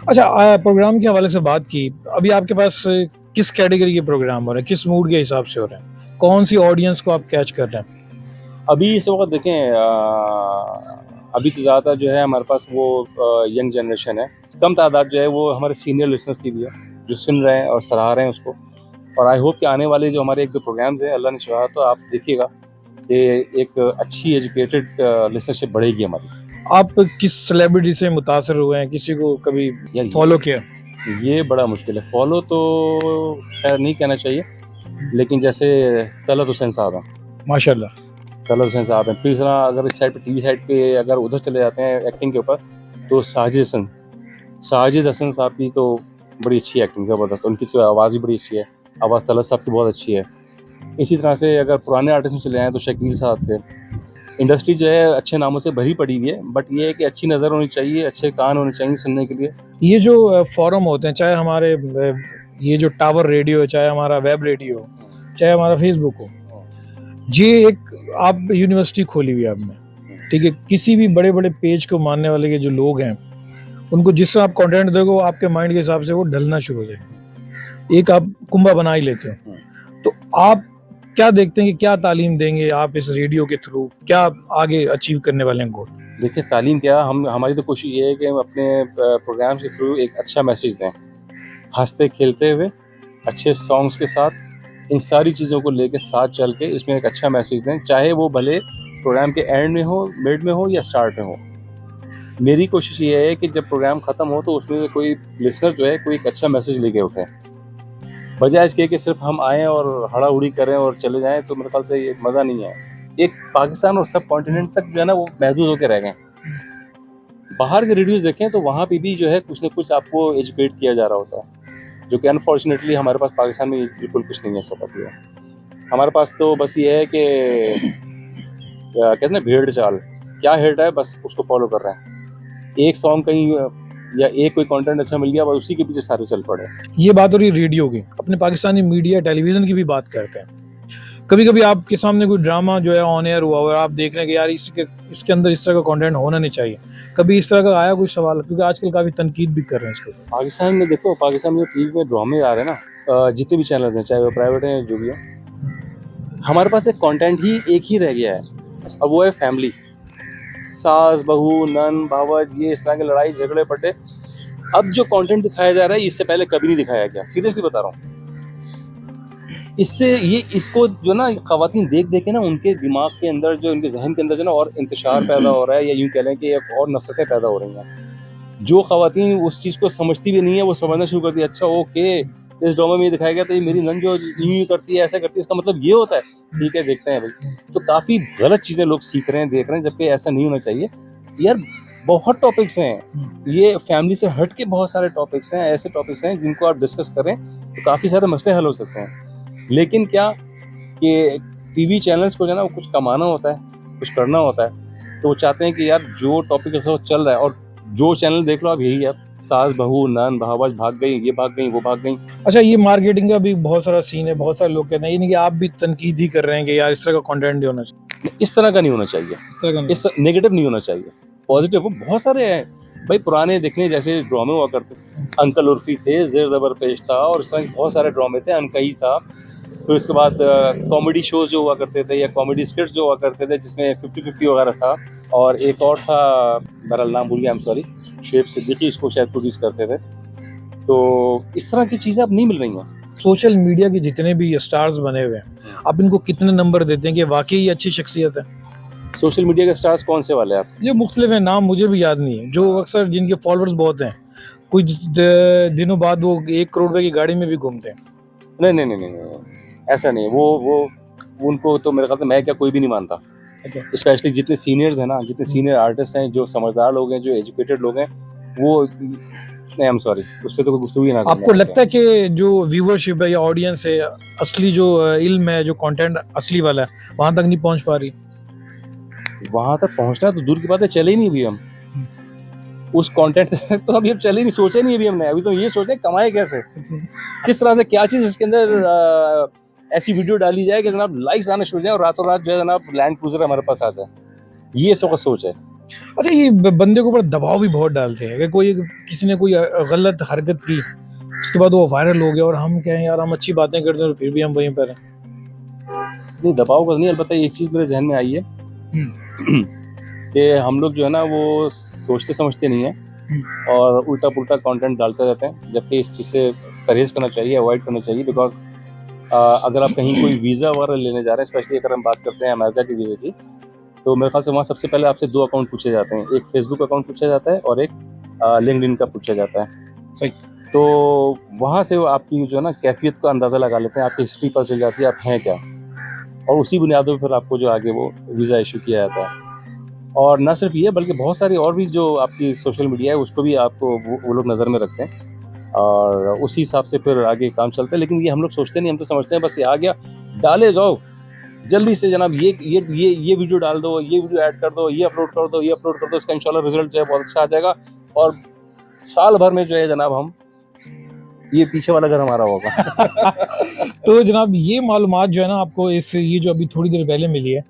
अच्छा, प्रोग्राम के हवाले से बात की, अभी आपके पास किस कैटेगरी के प्रोग्राम हो रहे हैं, किस मूड के हिसाब से हो रहे हैं, कौन सी ऑडियंस को आप कैच कर रहे हैं? अभी इस वक्त देखें अभी तो ज़्यादा जो है हमारे पास वो यंग जनरेशन है। कम तादाद जो है वो हमारे सीनियर लिसनर्स की भी है जो सुन रहे हैं और सराह रहे हैं उसको। और आई होप कि आने वाले जो हमारे एक दो प्रोग्राम्स हैं अल्लाह ने चाहा तो आप देखिएगा कि एक अच्छी एजुकेटेड लिसनरशिप बढ़ेगी हमारी। आप किस सेलिब्रिटी से मुतासर हुए हैं, किसी को कभी यार फॉलो किया? ये बड़ा मुश्किल है। फॉलो तो खैर नहीं कहना चाहिए, लेकिन जैसे तलत हुसैन साहब हैं, माशाल्लाह। तलत हुसैन साहब हैं। तीसरा अगर इस साइड पे टीवी साइड पे अगर उधर चले जाते हैं एक्टिंग के ऊपर तो साजिद हसन साहब की तो बड़ी अच्छी एक्टिंग, ज़बरदस्त। उनकी तो आवाज़ भी बड़ी अच्छी है, आवाज़ तलत साहब की बहुत अच्छी है। इसी तरह से अगर पुराने आर्टिस्ट में चले जाएँ तो शकील साहब थे। इंडस्ट्री जो है अच्छे नामों से भरी पड़ी हुई है, बट ये है कि अच्छी नज़र होनी चाहिए, अच्छे कान होने चाहिए सुनने के लिए। ये जो फोरम होते हैं, चाहे हमारे ये जो टावर रेडियो है, चाहे हमारा वेब रेडियो हो, चाहे हमारा फेसबुक हो, ये एक आप यूनिवर्सिटी खोली हुई है आपने, ठीक है? किसी भी बड़े बड़े पेज को मानने वाले के जो लोग हैं उनको जिस तरह आप कंटेंट दोगे वो आपके माइंड के हिसाब से वो ढलना शुरू हो जाए, एक आप कुंभा बना ही लेते हो। तो आप क्या देखते हैं कि क्या तालीम देंगे आप इस रेडियो के थ्रू, क्या आगे अचीव करने वाले हैं गोल? देखिए तालीम क्या, हमारी तो कोशिश ये है कि हम अपने प्रोग्राम के थ्रू एक अच्छा मैसेज दें, हंसते खेलते हुए अच्छे सॉन्ग्स के साथ, इन सारी चीज़ों को लेके साथ चल के इसमें एक अच्छा मैसेज दें, चाहे वो भले प्रोग्राम के एंड में हो, मिड में हो या स्टार्ट में हो। मेरी कोशिश ये है कि जब प्रोग्राम ख़त्म हो तो उसमें से कोई लिसनर जो है कोई एक अच्छा मैसेज लेके उठे, बजाय इसके कि सिर्फ हम आएँ और हड़ा उड़ी करें और चले जाएँ, तो मेरे ख्याल से ये मज़ा नहीं है। एक पाकिस्तान और सब कॉन्टिनेंट तक जो है ना वो महदूद होकर रह गए। बाहर के रेडियोज़ देखें तो वहाँ पे भी जो है कुछ न कुछ आपको एजुकेट किया जा रहा होता है, जो कि अनफॉर्चुनेटली हमारे पास पाकिस्तान में बिल्कुल कुछ नहीं है इस वक़्त ये। हमारे पास तो बस ये है कि कहते हैं ना भेड़ चाल, क्या हिट है बस उसको फॉलो कर रहे हैं। एक सॉन्ग कहीं या एक कोई कंटेंट अच्छा मिल गया बस उसी के पीछे सारे चल पड़े। ये बात हो रही रेडियो की, अपने पाकिस्तानी मीडिया टेलीविजन की भी बात करते हैं। कभी कभी आपके सामने कोई ड्रामा जो है ऑन एयर हुआ और आप देख रहे हैं कि यार इसके अंदर इस तरह का कंटेंट होना नहीं चाहिए, कभी इस तरह का आया कोई सवाल? क्योंकि आजकल काफी तनकीद भी कर रहे हैं इसको। पाकिस्तान में देखो, पाकिस्तान में जो टीवी में ड्रामे आ रहे हैं ना, जितने भी चैनल्स हैं चाहे वो प्राइवेट हैं जो भी हो, हमारे पास एक कंटेंट ही एक ही रह गया है और वो है फैमिली। सास बहू नन भावज ये इस तरह के लड़ाई झगड़े पटे। अब जो कंटेंट दिखाया जा रहा है इससे पहले कभी नहीं दिखाया गया, सीरियसली बता रहा हूँ। इससे ये इसको जो ना ख़वातीन देख-देख के ना उनके दिमाग के अंदर जो उनके ज़हन के अंदर जो ना और इंतशार पैदा हो रहा है, या यूँ कह लें कि एक और नफ़रतें पैदा हो रही हैं। जो ख़वातीन उस चीज़ को समझती भी नहीं है, वो समझना शुरू कर दी, अच्छा ओके, इस ड्रामा में ये दिखाया गया तो ये मेरी नंद जो यूँ-यूँ करती है, ऐसा करती है, इसका मतलब ये होता है। ठीक है, देखते हैं भाई। तो काफ़ी गलत चीज़ें लोग सीख रहे हैं, देख रहे हैं, जबकि ऐसा नहीं होना चाहिए। यार बहुत टॉपिक्स हैं, ये फैमिली से हट के बहुत सारे टॉपिक्स हैं, ऐसे टॉपिक्स हैं जिनको आप डिस्कस करें तो काफ़ी सारे मसले हल हो सकते हैं। लेकिन क्या कि टीवी चैनल्स को जो है ना वो कुछ कमाना होता है, कुछ करना होता है, तो वो चाहते हैं कि यार जो टॉपिक इस वक़्त चल रहा है, और जो चैनल देख लो आप यही है, सास बहू, नंद भावज भाग गई, ये भाग गई, वो भाग गई। अच्छा, ये मार्केटिंग का भी बहुत सारा सीन है, बहुत सारे लोग कहते हैं, ये नहीं कि आप भी तनकीद ही कर रहे हैं कि यार इस तरह का कंटेंट नहीं होना चाहिए, इस तरह का नहीं होना चाहिए, इस तरह का नहीं। इस नेगेटिव नहीं होना चाहिए, पॉजिटिव हो। बहुत सारे हैं भाई, पुराने देखने जैसे ड्रामे हुआ करते थे, अंकल उर्फी थे, ज़ेर ज़बर पेश था, और इस तरह के बहुत सारे ड्रामे थे, अनकही था। फिर उसके बाद कॉमेडी शोज़ जो हुआ करते थे, या कॉमेडी स्किट्स जो हुआ करते थे, जिसमें 50-50 वगैरह था, और एक और था, बहरहाल नाम भूल गया, I am sorry, Shoaib Siddiqui इसको शायद प्रोड्यूस करते थे। तो इस तरह की चीज़ें अब नहीं मिल रही हैं। सोशल मीडिया के जितने भी स्टार्स बने हुए हैं, आप इनको कितने नंबर देते हैं कि वाकई ये अच्छी शख्सियत है? सोशल मीडिया के स्टार्स कौन से वाले हैं आप? ये मुख्तलिफ है, नाम मुझे भी याद नहीं है, जो अक्सर जिनके फॉलोअर्स बहुत हैं, कुछ दिनों बाद वो 1 करोड़ रुपए की गाड़ी में भी घूमते हैं। नहीं, ऐसा नहीं है। वो उनको तो मेरे ख्याल से मैं क्या कोई भी नहीं मानता। अच्छा। स्पेशली जितने सीनियर्स हैं ना, जितने सीनियर आर्टिस्ट हैं, जो समझदार लोग हैं, जो एजुकेटेड लोग हैं, वो नहीं, आई एम सॉरी, उस पे तो कोई गुफ्तगू ही ना करें। आपको लगता है कि जो व्यूअरशिप है या ऑडियंस है, असली जो इल्म है, जो कंटेंट असली वाला है, वहां तक नहीं पहुंच पा रही? वहाँ तक पहुँचना तो दूर की बात है, चले ही नहीं अभी हम। उस कंटेंट तक तो अभी हम चले ही नहीं, सोचे नहीं अभी हमने। अभी तो ये सोचे कमाए कैसे, किस तरह से, क्या चीज़ इसके अंदर ऐसी वीडियो डाली जाए कि जनाब लाइक्स आने शुरू हो जाए और रातों रात जो है जनाब लैंड क्रूजर हमारे पास आ जाए। ये सब सोच है। अच्छा, ये बंदे के ऊपर दबाव भी बहुत डालते हैं कि कोई किसी ने कोई गलत हरकत की, उसके बाद वो वायरल हो गया और हम कहें यार हम अच्छी बातें करते हैं और फिर भी हम वहीं पर हैं। नहीं, दबाव का नहीं, अलबत्ता एक चीज़ मेरे जहन में आई है कि हम लोग जो है ना वो सोचते समझते नहीं हैं और उल्टा पुल्टा कंटेंट डालते रहते हैं, जबकि इस चीज़ से परहेज़ करना चाहिए, अवॉइड करना चाहिए। बिकॉज अगर आप कहीं कोई वीज़ा वगैरह लेने जा रहे हैं, स्पेशली अगर हम बात करते हैं अमेरिका के वीज़े की, तो मेरे ख्याल से वहाँ सबसे पहले आपसे 2 अकाउंट पूछे जाते हैं। एक फेसबुक अकाउंट पूछा जाता है और एक लिंक्डइन का पूछा जाता है। सही। तो वहाँ से वो आपकी जो है ना कैफियत का अंदाज़ा लगा लेते हैं, आपकी हिस्ट्री पता चल जाती है आप हैं क्या, और उसी बुनियादों पर फिर आपको जो आगे वो वीज़ा इशू किया जाता है। और ना सिर्फ ये, बल्कि बहुत सारी और भी जो आपकी सोशल मीडिया है उसको भी आपको वो लोग नज़र में रखते हैं, और उसी हिसाब से फिर आगे काम चलता है। लेकिन ये हम लोग सोचते नहीं, हम तो समझते हैं बस ये आ गया, डाले जाओ जल्दी से जनाब, ये वीडियो डाल दो, ये वीडियो ऐड कर दो, ये अपलोड कर दो, ये अपलोड कर दो, इसका इंशाल्लाह रिजल्ट जो है बहुत अच्छा आ जाएगा, और साल भर में जो है जनाब हम ये पीछे वाला घर हमारा होगा। तो जनाब ये मालूमात जो है ना आपको ये जो अभी थोड़ी देर पहले मिली है,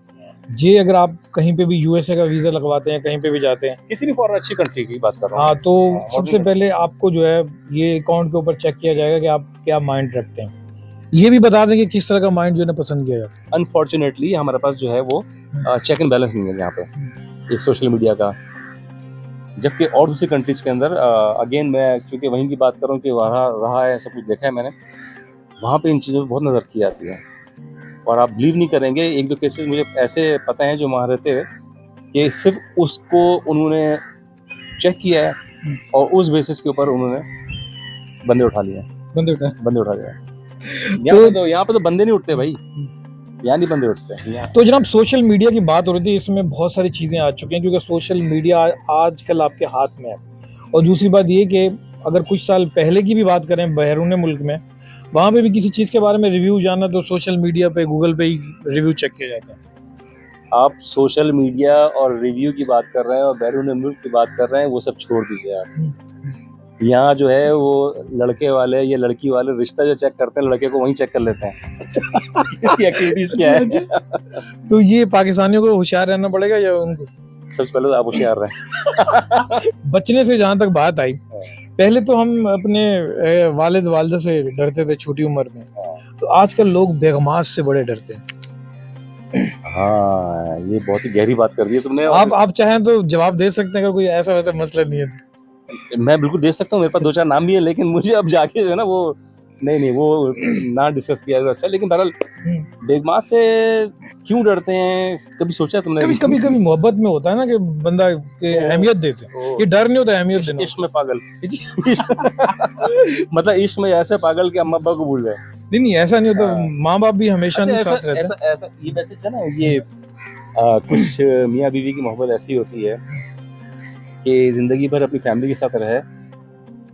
ये अगर आप कहीं पे भी यूएसए का वीज़ा लगवाते हैं, कहीं पे भी जाते हैं, किसी भी फॉरेन अच्छी कंट्री की बात कर रहा हूँ। हाँ, तो हाँ, सबसे पहले आपको जो है ये अकाउंट के ऊपर चेक किया जाएगा कि आप क्या माइंड रखते हैं। ये भी बता दें कि किस तरह का माइंड जो है ना पसंद किया जाता है। अनफॉर्चुनेटली हमारे पास जो है वो चेक एंड बैलेंस नहीं है यहाँ पे एक सोशल मीडिया का, जबकि और दूसरी कंट्रीज के अंदर अगेन मैं चूँकि वहीं की बात कर रहा हूँ कि वहाँ रहा है, सब कुछ देखा है मैंने, वहाँ पे इन चीज़ों पर बहुत नज़र की जाती है। और आप बिलीव नहीं करेंगे, 1-2 केसेस मुझे ऐसे पता हैं जो वहाँ रहते हुए कि सिर्फ उसको उन्होंने चेक किया है और उस बेसिस के ऊपर उन्होंने बंदे उठा लिए हैं। बंदे उठा लिए हैं। यहाँ पे तो बंदे नहीं उठते भाई, यहाँ नहीं बंदे उठते हैं। तो जनाब सोशल मीडिया की बात हो रही थी, इसमें बहुत सारी चीज़ें आ चुकी हैं क्योंकि सोशल मीडिया आजकल आपके हाथ में है। और दूसरी बात ये कि अगर कुछ साल पहले की भी बात करें बैरून मुल्क में, वहाँ पे भी किसी चीज़ के बारे में रिव्यू जानना तो सोशल मीडिया पे, गूगल पे ही रिव्यू चेक किया जाता है। आप सोशल मीडिया और रिव्यू की बात कर रहे हैं और बैरून मुल्क की बात कर रहे हैं, वो सब छोड़ दीजिए आप। यहाँ जो है वो लड़के वाले या लड़की वाले रिश्ता जो चेक करते हैं, लड़के को वहीं चेक कर लेते हैं इसकी एक्टिविटीज क्या है। तो ये पाकिस्तानियों को होशियार रहना पड़ेगा या उनको? सबसे पहले तो आप होशियार रहे। बचने से जहाँ तक बात आई, पहले तो हम अपने वालिद वालिदा से डरते थे छोटी उम्र में, तो आजकल लोग बेगमास से बड़े डरते हैं। हाँ, ये बहुत ही गहरी बात कर दी है तुमने। आप चाहें तो जवाब दे सकते हैं अगर कोई ऐसा वैसा मसला नहीं है। मैं बिल्कुल दे सकता हूँ, मेरे पास 2-4 नाम भी है, लेकिन मुझे अब जाके जो है ना वो नहीं वो ना डिस्कस किया तो अच्छा, लेकिन बहरहाल बेगमात से क्यों डरते हैं, कभी सोचा तुमने? कभी मोहब्बत में होता है ना कि बंदा के अहमियत देते हैं, ये डर नहीं होता, अहमियत देना। इश्क में पागल मतलब इश्क में ऐसे पागल कि अम्मा अब्बा को भूल जाए। नहीं ऐसा नहीं होता, माँ बाप भी हमेशा अच्छा, नहीं ऐसा साथ रहते हैं। ऐसा ये वैसे क्या ना, ये कुछ मियाँ बीवी की मोहब्बत ऐसी होती है कि जिंदगी भर अपनी फैमिली के साथ रहे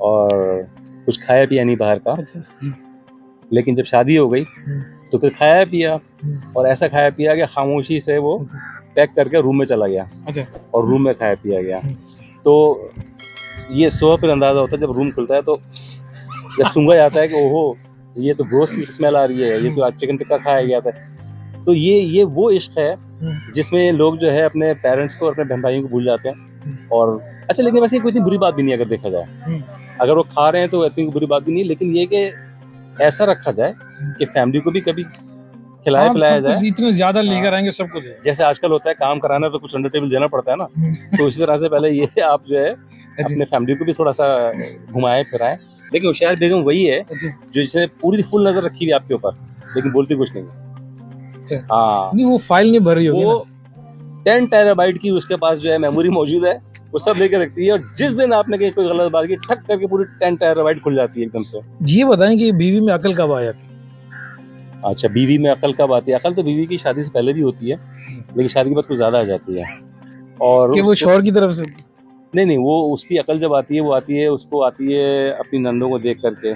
और कुछ खाया पिया नहीं बाहर का, लेकिन जब शादी हो गई तो फिर खाया पिया, और ऐसा खाया पिया कि खामोशी से वो पैक करके रूम में चला गया। अच्छा। और रूम में खाया पिया गया। तो ये सुबह फिर अंदाजा होता है जब रूम खुलता है, तो जब सूंघा जाता है कि ओहो ये तो गोश्त की स्मेल आ रही है, ये तो आज चिकन टिक्का खाया गया था। तो ये वो इश्क है जिसमें लोग जो है अपने पेरेंट्स को और अपने बहन भाइयों को भूल जाते हैं। और अच्छा, लेकिन वैसे कोई इतनी बुरी बात भी नहीं, अगर देखा जाए अगर वो खा रहे हैं तो इतनी बुरी बात भी नहीं, लेकिन ये कि ऐसा रखा जाए कि फैमिली को भी कभी खिलाया पिलाया जाए। इतने ज्यादा लेकर आएंगे सबको, जैसे आजकल होता है काम कराना तो कुछ अंडर टेबल देना पड़ता है ना, तो इसी तरह से पहले ये आप जो है अपने फैमिली को भी थोड़ा सा घुमाए फिराए। लेकिन होशियार बेगम वही है जो जिसने पूरी फुल नजर रखी हुई आपके ऊपर, लेकिन बोलती कुछ नहीं। हाँ, नहीं वो फाइल नहीं भरी होगी, वो 10 टेराबाइट की उसके पास जो है मेमोरी मौजूद है, वो सब लेकर रखती है, और जिस दिन आपने कहीं कोई गलत बात की ठक करके पूरी 10 टेराबाइट खुल जाती है एकदम से। ये बताएं कि बीवी में अकल कब आया? अच्छा, बीवी में अकल कब आती है? अकल तो बीवी की शादी से पहले भी होती है, लेकिन शादी के बाद कुछ ज्यादा आ जाती है। और कि वो शौहर की तरफ से? नहीं, वो उसकी अकल जब आती है, वो आती है उसको आती है अपनी नंदों को देख करके,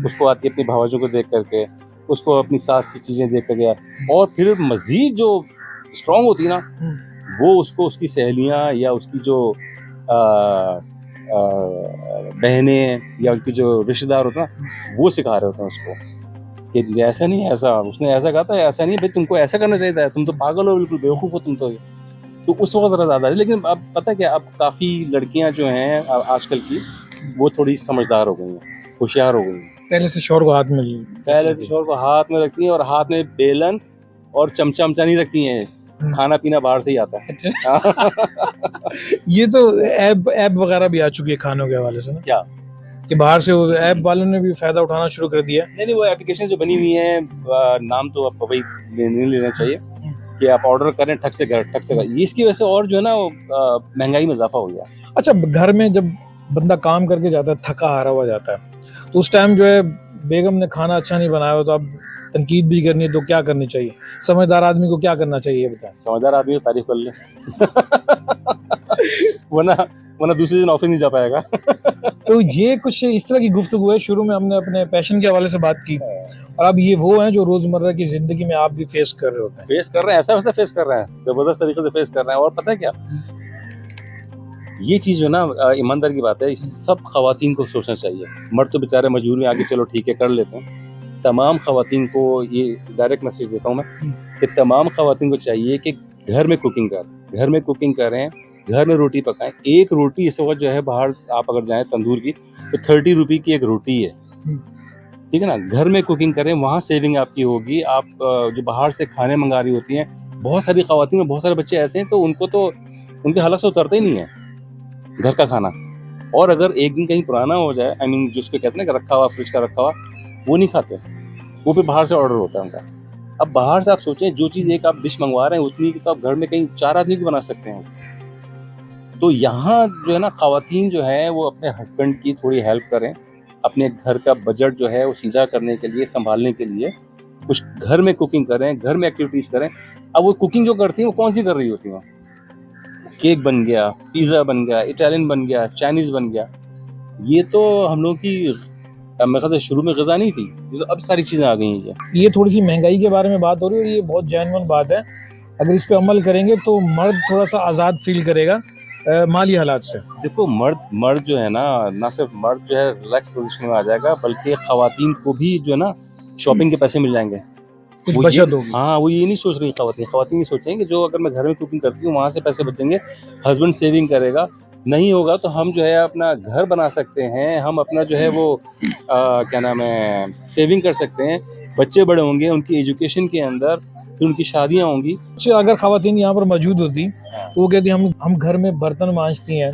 उसको आती है अपनी भावजों को देख करके, उसको अपनी सास की चीजें देख करके, और फिर मजीद जो स्ट्रांग होती है ना, वो उसको उसकी सहेलियां या उसकी जो बहनें या उनकी जो रिश्तेदार होते हैं ना, वो सिखा रहे होते हैं उसको कि ऐसा नहीं, ऐसा उसने ऐसा कहा था, ऐसा नहीं भाई, तुमको ऐसा करना चाहिए था, तुम तो पागल हो, बिल्कुल बेवकूफ हो तुम तो उस वक्त ज़रा ज़्यादा है। लेकिन अब पता क्या, अब काफ़ी लड़कियां जो हैं आजकल की, वो थोड़ी समझदार हो गई हैं, होशियार हो गई हैं। पहले से शौहर को हाथ में रखती हैं, और हाथ में बेलन और चमचा नहीं रखती हैं, खाना पीना बाहर से ही आता है। अच्छा। ये तो ऐप वगैरह भी आ चुकी है खानों के हवाले से ना, क्या कि बाहर से वो ऐप वालों ने भी फायदा उठाना शुरू कर दिया। नहीं, वो एप्लीकेशन जो बनी हुई है, नाम तो आपको भाई नहीं लेना चाहिए, कि आप ऑर्डर करें ठक से घर, ये इसकी वजह से और जो है ना महंगाई में इजाफा हो गया। अच्छा, घर में जब बंदा काम करके जाता है, थका हारा हुआ जाता है, तो उस टाइम जो है बेगम ने खाना अच्छा नहीं बनाया हो तो अब तनकीद भी करनी है, तो क्या करनी चाहिए? समझदार आदमी को क्या करना चाहिए, बताएं। समझदार आदमी को तारीफ कर ले वरना दूसरे दिन ऑफिस नहीं जा पाएगा। तो ये कुछ इस तरह की गुफ्तगू है। शुरू में हमने अपने पैशन के हवाले से बात की, और अब ये वो है जो रोजमर्रा की जिंदगी में आप भी फेस कर रहे होते हैं। फेस कर रहे हैं, ऐसा वैसा फेस कर रहे हैं, जबरदस्त तरीके से फेस कर रहे हैं। और पता है क्या, ये चीज जो ना ईमानदार की बात है, सब खवातीन को सोचना चाहिए। मर्द तो बेचारे मजबूर में आके चलो ठीक है कर लेते हैं। तमाम खवातीन को ये डायरेक्ट मैसेज देता हूँ मैं कि तमाम खवातीन को चाहिए कि घर में कुकिंग करें, घर में रोटी पकाएं। एक रोटी इस वक्त जो है बाहर आप अगर जाएं तंदूर की तो 30 रुपये की एक रोटी है, ठीक है ना। घर में कुकिंग करें, वहाँ सेविंग आपकी होगी। आप जो बाहर से खाने मंगा रही होती हैं, बहुत सारी खवातीन में बहुत सारे बच्चे ऐसे हैं तो उनको तो उनके हलक से उतरता ही नहीं है घर का खाना। और अगर एक दिन कहीं पुराना हो जाए, आई मीन जिसको कहते हैं कि रखा हुआ, फ्रिज का रखा हुआ, वो नहीं खाते, वो फिर बाहर से ऑर्डर होता है उनका। अब बाहर से आप सोचें, जो चीज़ एक आप डिश मंगवा रहे हैं उतनी तो आप घर में कहीं 4 आदमी की बना सकते हैं। तो यहाँ जो है ना, खवातीन जो है वो अपने हस्बैंड की थोड़ी हेल्प करें, अपने घर का बजट जो है वो सीधा करने के लिए, संभालने के लिए कुछ घर में कुकिंग करें, घर में एक्टिविटीज़ करें। अब वो कुकिंग जो करती हैं वो कौन सी कर रही होती हैं? केक बन गया, पिज़्ज़ा बन गया, इटालियन बन गया, चाइनीज़ बन गया। ये तो हम लोग की मेरे ख्याल से शुरू में ग़िज़ा नहीं थी, ये तो अब सारी चीज़ें आ गई हैं। ये थोड़ी सी महंगाई के बारे में बात हो रही है, और ये बहुत जेन्युइन बात है। अगर इस पे अमल करेंगे तो मर्द थोड़ा सा आज़ाद फील करेगा माली हालात से। देखो, मर्द जो है ना सिर्फ मर्द जो है रिलैक्स पोजीशन में आ जाएगा, बल्कि खवातीन को भी जो है ना शॉपिंग के पैसे मिल जाएंगे, कुछ बचत होगी। हाँ, वो ये नहीं सोच रही खवातीन ये सोचेंगे कि जो अगर मैं घर में कुकिंग करती हूँ वहाँ से पैसे बचेंगे, हस्बैंड सेविंग करेगा, नहीं होगा तो हम जो है अपना घर बना सकते हैं, हम अपना जो है वो क्या नाम है सेविंग कर सकते हैं। बच्चे बड़े होंगे, उनकी एजुकेशन के अंदर फिर उनकी शादियां होंगी। अच्छा, अगर खवातीन यहाँ पर मौजूद होती तो वो कहती हम घर में बर्तन मांजती हैं,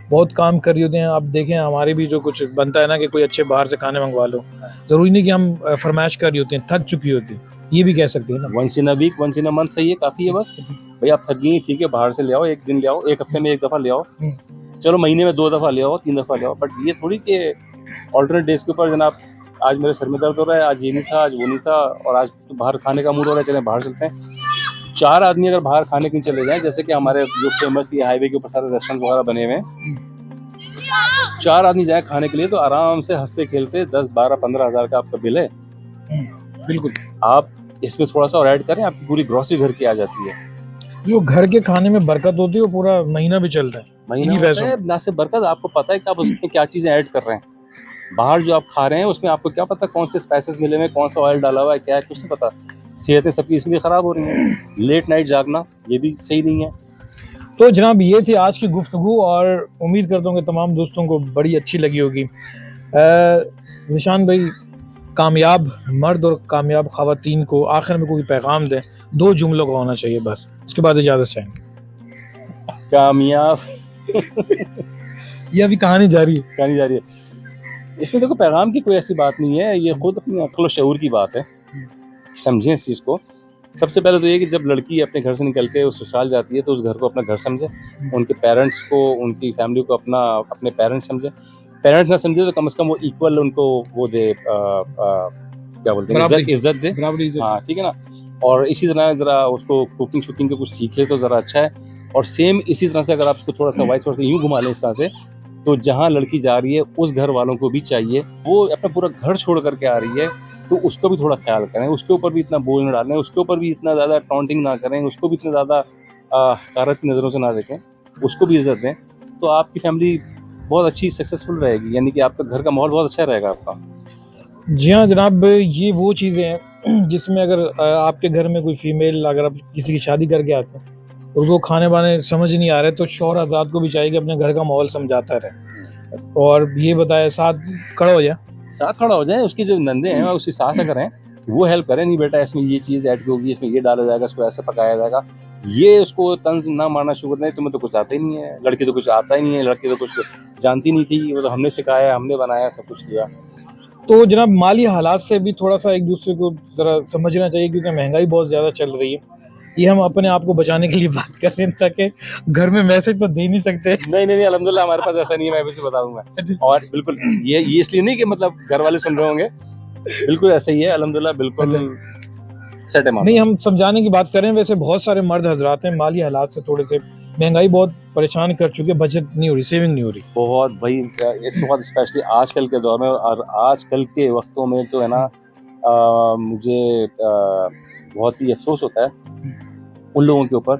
बहुत काम कर रही होते हैं। आप देखें हमारे भी जो कुछ बनता है ना कि कोई अच्छे बाहर से खाने मंगवा लो, जरूरी नहीं कि हम फरमाइश कर रही होती हैं, थक चुकी होती हैं, ये भी कह सकते हैं ना। Once in a week, once in a month सही है, काफी है बस। भाई आप थक गई, ठीक है, बाहर से ले आओ, एक दिन ले आओ, एक हफ्ते में एक दफा ले आओ, चलो महीने में 2 दफा ले आओ, 3 दफा ले आओ, बट ये थोड़ी कि ऑल्टरनेट डेज के ऊपर जनाब आज मेरे सर में दर्द हो रहा है, आज ये नहीं था, आज वो नहीं था, और आज तो बाहर खाने का मूड हो रहा है, चले बाहर चलते हैं। 4 आदमी अगर बाहर खाने के लिए चले जाएं, जैसे कि हमारे जो फेमस ये हाईवे के ऊपर सारे रेस्टोरेंट वगैरह बने हुए हैं, 4 आदमी जाए खाने के लिए तो आराम से हंसते खेलते 10, 12, 15 हज़ार का आपका बिल है। बिल्कुल, आप इसमें थोड़ा सा और ऐड करें, आपकी पूरी ग्रोसरी घर की आ जाती है। जो घर के खाने में बरकत होती है वो पूरा महीना भी चलता है। महीना इन्हीं होता है, ना सिर्फ बरकत, आपको पता है कि आप उसमें क्या चीजें ऐड कर रहे हैं। बाहर जो आप खा रहे हैं उसमें आपको क्या पता कौन से स्पाइसेस मिले हुए हैं, कौन सा ऑयल डाला हुआ है, क्या है, कुछ नहीं पता। सेहतें सबकी इसलिए खराब हो रही हैं। लेट नाइट जागना ये भी सही नहीं है। तो जनाब ये थी आज की गुफ्तगू, और उम्मीद करता हूँ कि तमाम दोस्तों को बड़ी अच्छी लगी होगी। ज़िशान भाई, कामयाब मर्द और कामयाब ख़वातीन को आखिर में कोई पैगाम दें, 2 जुमलों का होना चाहिए बस, उसके बाद इजाज़त चाहेंगे। कामयाब ये अभी कहानी जारी है। कहानी जा रही है। इसमें देखो पैगाम की कोई ऐसी बात नहीं है, ये खुद अपनी अक्ल और शऊर की बात है। समझें इस चीज़ को। सबसे पहले तो ये कि जब लड़की अपने घर से निकल के उस ससुराल जाती है तो उस घर को अपना घर समझे, उनके पेरेंट्स को, उनकी फैमिली को अपने पेरेंट्स समझे। पेरेंट्स ना समझे तो कम से कम वो इक्वल उनको वो दे, क्या बोलते हैं, इज्जत दे, बराबरी से। हाँ ठीक है ना। और इसी तरह ज़रा उसको कुकिंग शुकिंग के कुछ सीखे तो ज़रा अच्छा है। और सेम इसी तरह से अगर आप उसको थोड़ा सा वाइस वर्सा यूँ घुमा लें इस तरह से, तो जहाँ लड़की जा रही है उस घर वालों को भी चाहिए, वो अपना पूरा घर छोड़ करके आ रही है तो उसको भी थोड़ा ख्याल करें, उसके ऊपर भी इतना बोझ न डालें, उसके ऊपर भी इतना ज़्यादा टॉन्टिंग ना करें, उसको भी इतना ज़्यादा हकारत की नज़रों से ना देखें, उसको भी इज्जत दें। तो आपकी फैमिली बहुत अच्छी सक्सेसफुल रहेगी, यानी कि आपका घर का माहौल बहुत अच्छा रहेगा आपका। जी हाँ जनाब, ये वो चीज़ें हैं जिसमें अगर आपके घर में कोई फीमेल, अगर आप किसी की शादी करके आते हैं और उसको खाने बाने समझ नहीं आ रहे, तो शौहर आज़ाद को भी चाहिए कि अपने घर का माहौल समझाता रहे और ये बताए, साथ खड़ा हो जाए, साथ खड़ा हो जाए। उसकी जो नंदे हैं उसकी सास अगर हैं वो हेल्प करें, नहीं बेटा इसमें ये चीज़ ऐड होगी, इसमें ये डाला जाएगा, इसको ऐसे पकाया जाएगा, ये उसको तंज ना मारना शुरू कर दें। तुम्हें तो कुछ आता ही नहीं है, लड़की तो कुछ आता ही नहीं है, लड़की तो कुछ जानती नहीं थी, वो तो हमने सिखाया, हमने बनाया, सब कुछ किया। तो जनाब माली हालात से भी थोड़ा सा एक दूसरे को ज़रा समझना चाहिए, क्योंकि महंगाई बहुत ज़्यादा चल रही है। ये हम अपने आप को बचाने के लिए बात कर रहे हैं, ताकि घर में मैसेज तो दे नहीं सकते। नहीं अल्हम्दुलिल्लाह हमारे पास ऐसा नहीं है, मैं भी बता दूंगा। और बिल्कुल ये इसलिए नहीं कि मतलब घर वाले सुन रहे होंगे, बिल्कुल ऐसा ही है अल्हम्दुलिल्लाह, बिल्कुल सेट है। नहीं, हम समझाने की बात करें, वैसे बहुत सारे मर्द हजरात हैं माली हालात से थोड़े से, महंगाई बहुत परेशान कर चुके, बचत नहीं हो रही, सेविंग नहीं हो रही बहुत भाई। इस वक्त स्पेशली आजकल के दौर में और आजकल के वक्तों में तो है ना, मुझे बहुत ही अफसोस होता है उन लोगों के ऊपर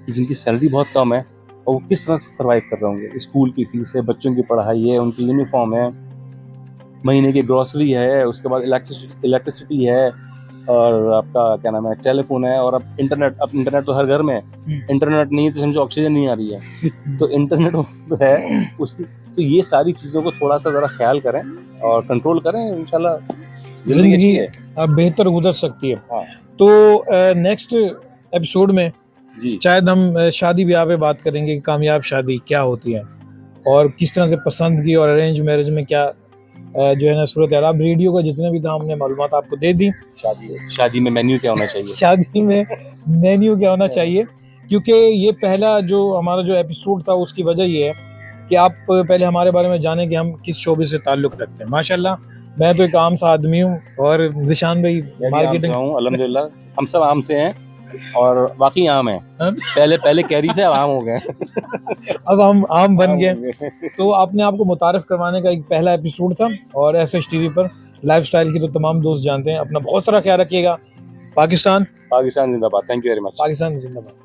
कि जिनकी सैलरी बहुत कम है और वो किस तरह से सर्वाइव कर रहे होंगे। स्कूल की फीस है, बच्चों की पढ़ाई है, उनकी यूनिफॉर्म है, महीने की ग्रॉसरी है, उसके बाद इलेक्ट्रिसिटी है, और आपका क्या नाम है, टेलीफोन है, और अब इंटरनेट तो हर घर में है। इंटरनेट नहीं है तो समझो ऑक्सीजन नहीं आ रही है, तो इंटरनेट है उसकी। तो ये सारी चीज़ों को थोड़ा सा ज़रा ख्याल करें और कंट्रोल करें, इंशाल्लाह ज़िंदगी अच्छी है, अब बेहतर गुजर सकती है। हाँ। तो नेक्स्ट एपिसोड में जी शायद हम शादी ब्याह पे बात करेंगे कि कामयाब शादी क्या होती है और किस तरह से पसंद की और अरेंज मैरिज में क्या जो है ना सूरत है। आप रेडियो का जितने भी था हमने मालूमात आपको दे दी। शादी में मेन्यू क्या होना चाहिए, शादी में मेन्यू क्या होना चाहिए, क्योंकि ये पहला जो हमारा जो एपिसोड था उसकी वजह ये है कि आप पहले हमारे बारे में जानें कि हम किस शोबे से ताल्लुक़ रखते हैं। माशाल्लाह मैं तो एक आम सा आदमी हूँ और ज़िशान भाई मार्केटिंग, अल्हम्दुलिल्लाह हम सब आम से हैं और बाकी आम है। पहले कैरी थे, अब आम हो गए अब हम आम बन गए। तो अपने आप को मुतारिफ करवाने का एक पहला एपिसोड था और SH TV पर लाइफस्टाइल की तो तमाम दोस्त जानते हैं। अपना बहुत सारा ख्याल रखिएगा। पाकिस्तान जिंदाबाद। Thank you very much. Pakistan जिंदाबाद।